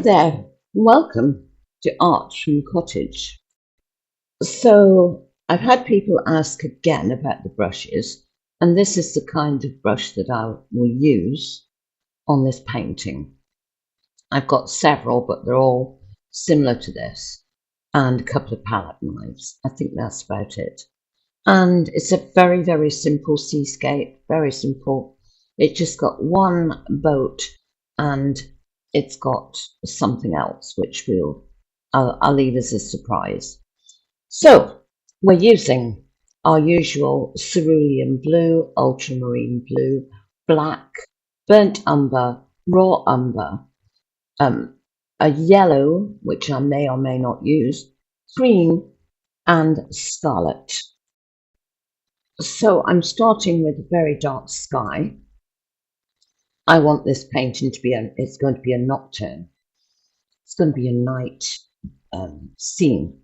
there, welcome to Art from Cottage. So I've had people ask again about the brushes, and this is the kind of brush that I will use on this painting. I've got several, but they're all similar to this, and a couple of palette knives. I think that's about it. And it's a very, very simple seascape, very simple. It just got one boat and it's got something else, which I'll leave as a surprise. So we're using our usual cerulean blue, ultramarine blue, black, burnt umber, raw umber, a yellow, which I may or may not use, cream, and scarlet. So I'm starting with a very dark sky. I want this painting to be it's going to be a nocturne. It's going to be a night scene.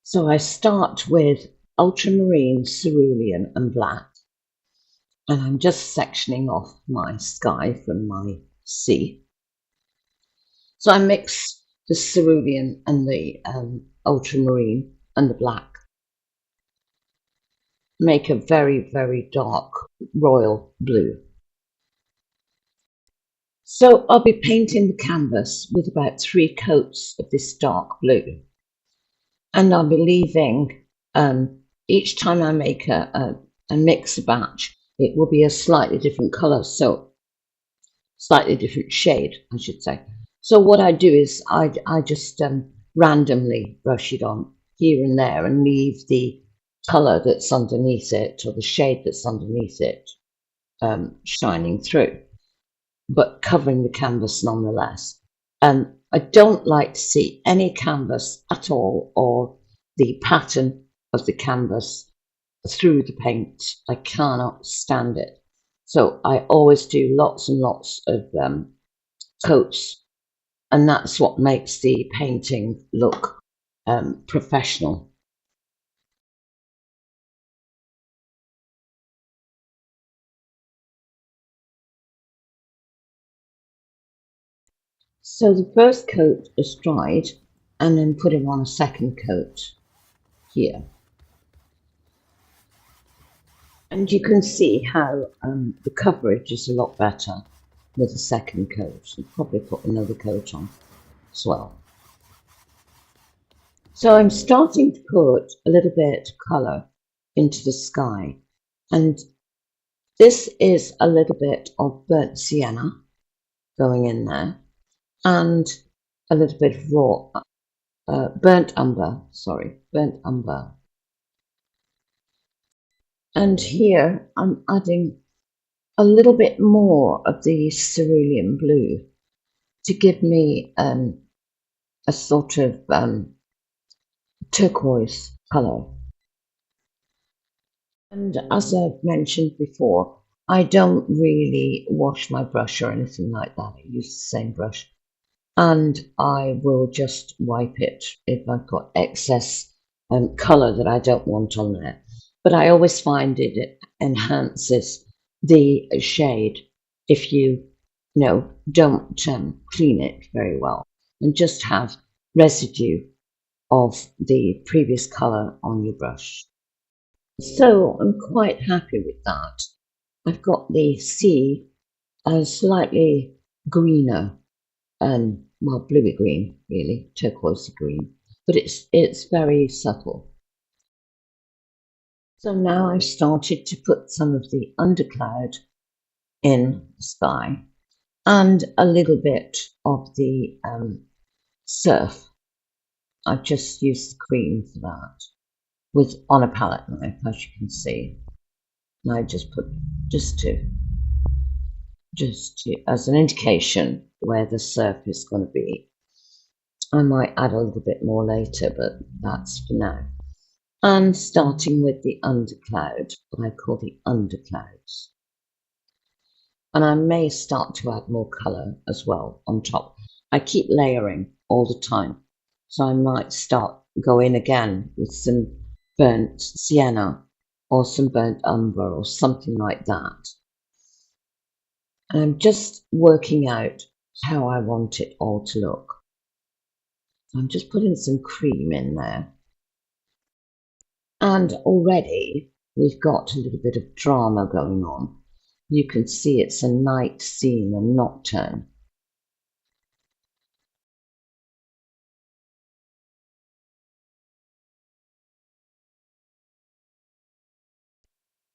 So I start with ultramarine, cerulean and black. And I'm just sectioning off my sky from my sea. So I mix the cerulean and the ultramarine and the black. Make a very, very dark royal blue. So I'll be painting the canvas with about 3 coats of this dark blue. And I'll be leaving, each time I make a mix batch, it will be a slightly different colour, so slightly different shade, I should say. So what I do is I just randomly brush it on here and there and leave the colour that's underneath it, or the shade that's underneath it, shining through, but covering the canvas nonetheless. I don't like to see any canvas at all, or the pattern of the canvas through the paint. I cannot stand it. So I always do lots and lots of coats, and that's what makes the painting look professional. So the first coat is dried, and then putting on a second coat here. And you can see how the coverage is a lot better with the second coat. I'll probably put another coat on as well. So I'm starting to put a little bit of colour into the sky. And this is a little bit of burnt sienna going in there, and a little bit of raw, burnt umber. And here I'm adding a little bit more of the cerulean blue to give me a sort of turquoise colour. And as I've mentioned before, I don't really wash my brush or anything like that. I use the same brush, and I will just wipe it if I've got excess colour that I don't want on there. But I always find it enhances the shade if you don't clean it very well and just have residue of the previous colour on your brush. So I'm quite happy with that. I've got the sea slightly greener, well, bluey green, really, turquoise green, but it's very subtle. So now I've started to put some of the undercloud in the sky and a little bit of the surf. I've just used the cream for that on a palette knife, as you can see. And I just put just to as an indication where the surf is going to be. I might add a little bit more later, but that's for now. And starting with the undercloud, what I call the underclouds. And I may start to add more colour as well on top. I keep layering all the time, so I might start going again with some burnt sienna or some burnt umber or something like that. And I'm just working out how I want it all to look. I'm just putting some cream in there. And already we've got a little bit of drama going on. You can see it's a night scene, a nocturne.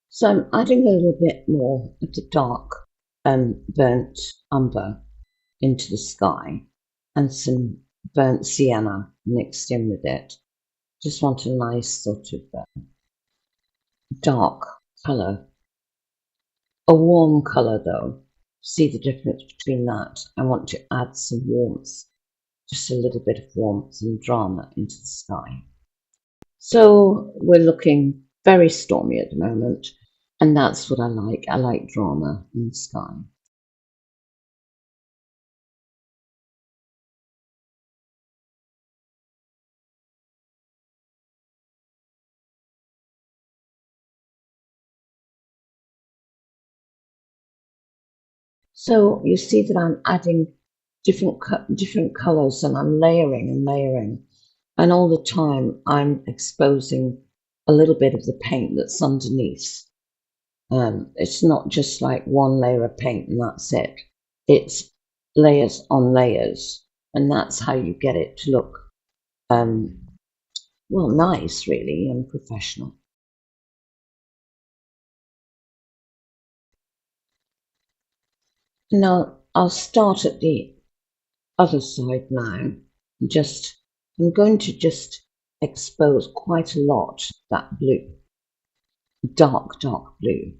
So I'm adding a little bit more of the dark burnt umber into the sky and some burnt sienna mixed in with it. Just want a nice sort of dark colour. A warm colour though. See the difference between that? I want to add some warmth, just a little bit of warmth and drama into the sky. So we're looking very stormy at the moment, and that's what I like. I like drama in the sky. So you see that I'm adding different colours, and I'm layering and layering, and all the time I'm exposing a little bit of the paint that's underneath. It's not just like one layer of paint and that's it. It's layers on layers, and that's how you get it to look well, nice really and professional. Now I'll start at the other side now. I'm going to just expose quite a lot of that blue, dark blue,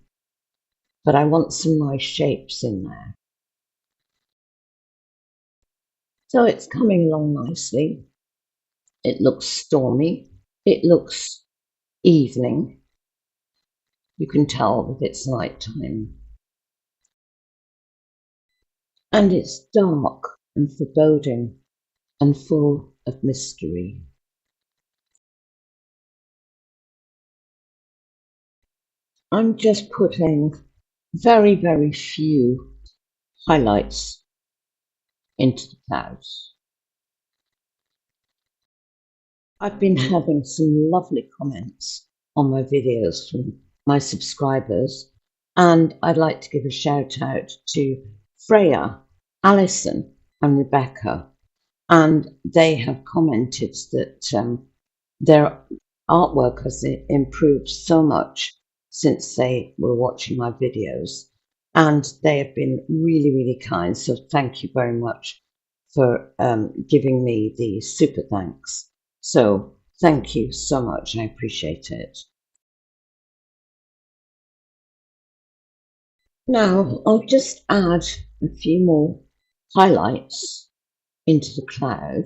but I want some nice shapes in there. So it's coming along nicely. It looks stormy. It looks evening. You can tell that it's night time. And it's dark and foreboding and full of mystery. I'm just putting very, very few highlights into the clouds. I've been having some lovely comments on my videos from my subscribers, and I'd like to give a shout out to Freya, Alison, and Rebecca. And they have commented that their artwork has improved so much since they were watching my videos, and they have been really, really kind. So thank you very much for giving me the super thanks. So thank you so much. I appreciate it. Now I'll just add a few more highlights into the cloud,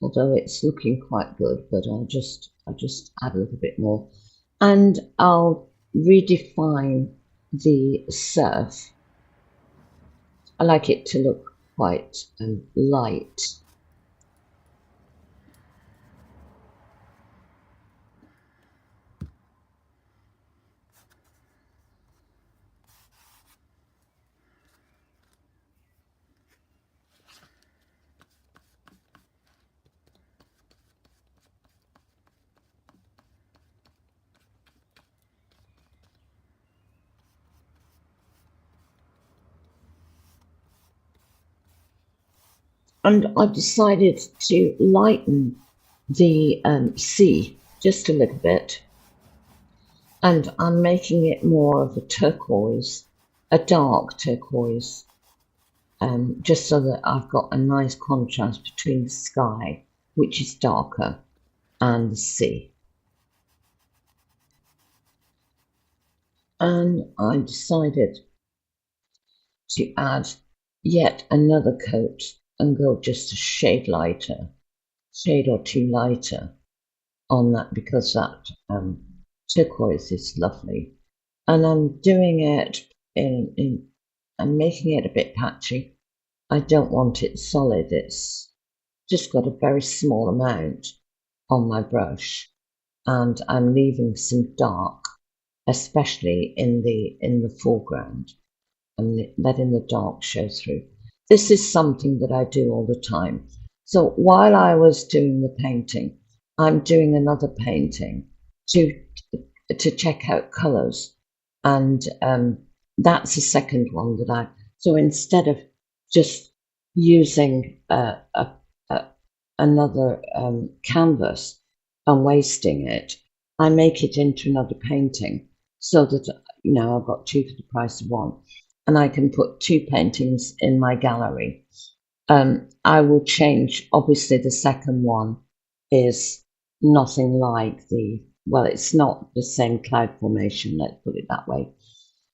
although it's looking quite good, but I'll just add a little bit more, and I'll redefine the surf. I like it to look quite light. And I've decided to lighten the sea just a little bit, and I'm making it more of a turquoise, a dark turquoise, just so that I've got a nice contrast between the sky, which is darker, and the sea. And I decided to add yet another coat and go just a shade or two lighter on that, because that turquoise is lovely. And I'm doing it I'm making it a bit patchy. I don't want it solid. It's just got a very small amount on my brush, and I'm leaving some dark, especially in the foreground, and letting the dark show through. this is something that I do all the time. So while I was doing the painting, I'm doing another painting to to check out colours, and that's the second one that I. So instead of just using a, another canvas and wasting it, I make it into another painting so that I've got two for the price of one, and I can put two paintings in my gallery. I will change. Obviously, the second one is nothing like it's not the same cloud formation, let's put it that way.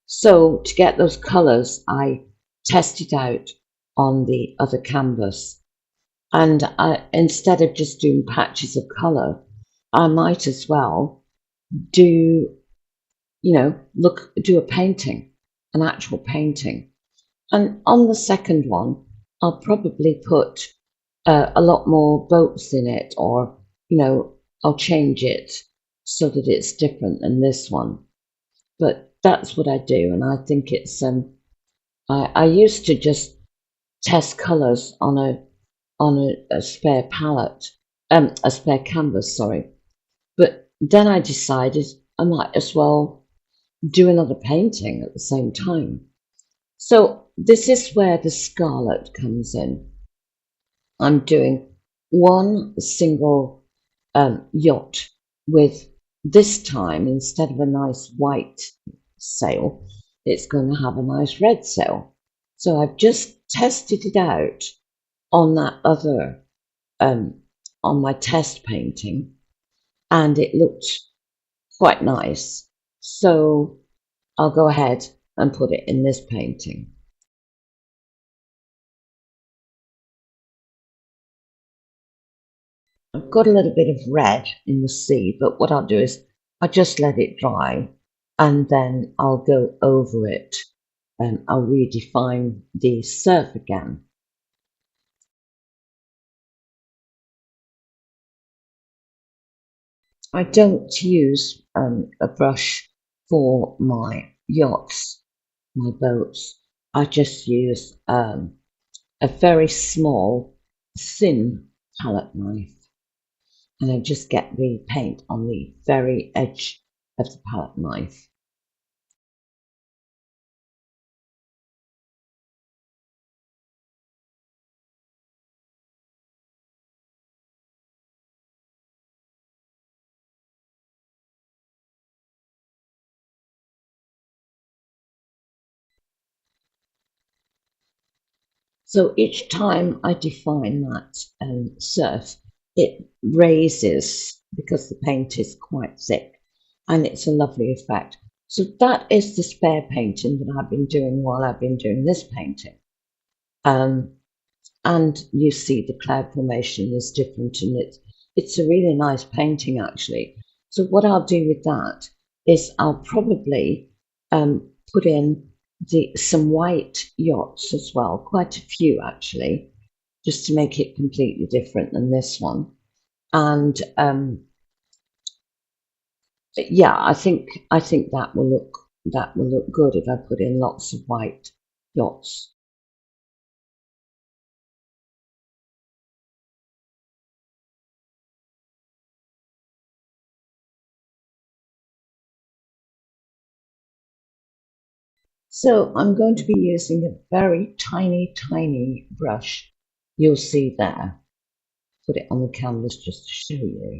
So to get those colours, I test it out on the other canvas. And instead of just doing patches of colour, I might as well do, do a painting, an actual painting. And on the second one, I'll probably put a lot more boats in it, or, I'll change it so that it's different than this one. But that's what I do, and I think it's I used to just test colours on a spare palette, a spare canvas, sorry. But then I decided I might as well do another painting at the same time. So this is where the scarlet comes in. I'm doing one single yacht with, this time, instead of a nice white sail, it's going to have a nice red sail. So I've just tested it out on that other, on my test painting, and it looked quite nice. So I'll go ahead and put it in this painting. I've got a little bit of red in the sea, but what I'll do is I'll just let it dry, and then I'll go over it and I'll redefine the surf again. I don't use a brush for my yachts, my boats. I just use a very small, thin palette knife, and I just get the paint on the very edge of the palette knife. So each time I define that surf, it raises because the paint is quite thick, and it's a lovely effect. So that is the spare painting that I've been doing while I've been doing this painting. Um, and you see the cloud formation is different, and it's a really nice painting actually. So what I'll do with that is I'll probably put in some white yachts as well, quite a few actually, just to make it completely different than this one. And yeah, I think that will look good if I put in lots of white yachts. So I'm going to be using a very tiny, tiny brush. You'll see there. Put it on the canvas just to show you.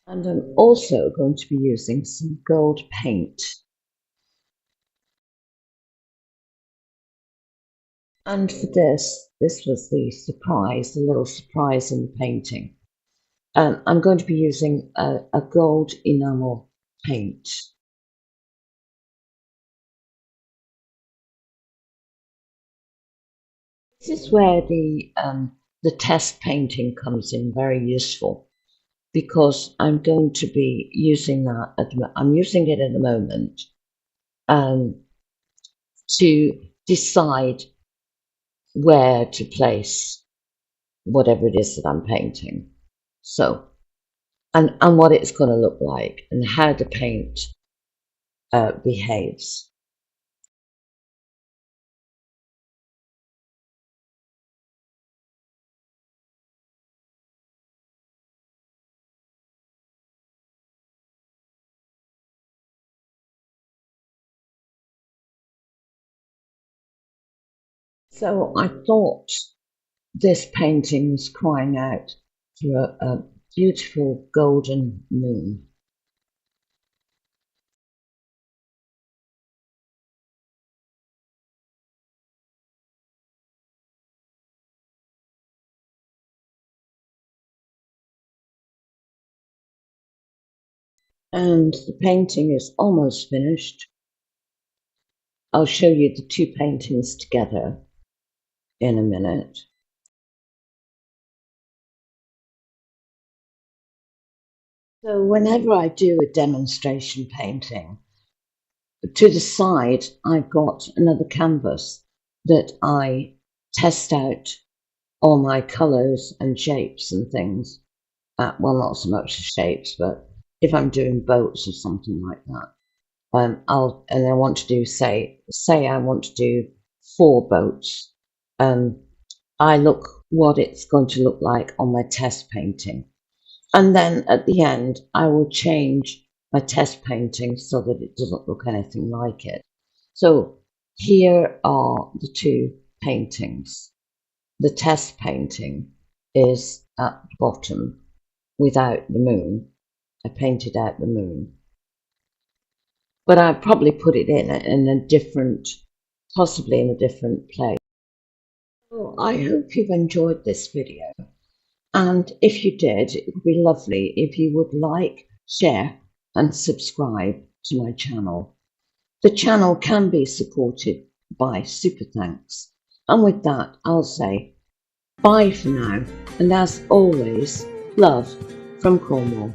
And I'm also going to be using some gold paint. And for this was the surprise, the little surprise in the painting. I'm going to be using a gold enamel paint. This is where the test painting comes in very useful, because I'm going to be using that. I'm using it at the moment um, to decide where to place whatever it is that I'm painting. So and what it's going to look like and how the paint behaves. So I thought this painting was crying out for a beautiful golden moon. And the painting is almost finished. I'll show you the two paintings together in a minute. So whenever I do a demonstration painting, to the side I've got another canvas that I test out all my colours and shapes and things. Well, not so much the shapes, but if I'm doing boats or something like that, I want to do say I want to do 4 boats. I look what it's going to look like on my test painting, and then at the end I will change my test painting so that it doesn't look anything like it. So here are the two paintings. The test painting is at the bottom without the moon. I painted out the moon. But I probably put it in a different, possibly in a different place. So I hope you've enjoyed this video. And if you did, it would be lovely if you would like, share and subscribe to my channel. The channel can be supported by super thanks. And with that, I'll say bye for now. And as always, love from Cornwall.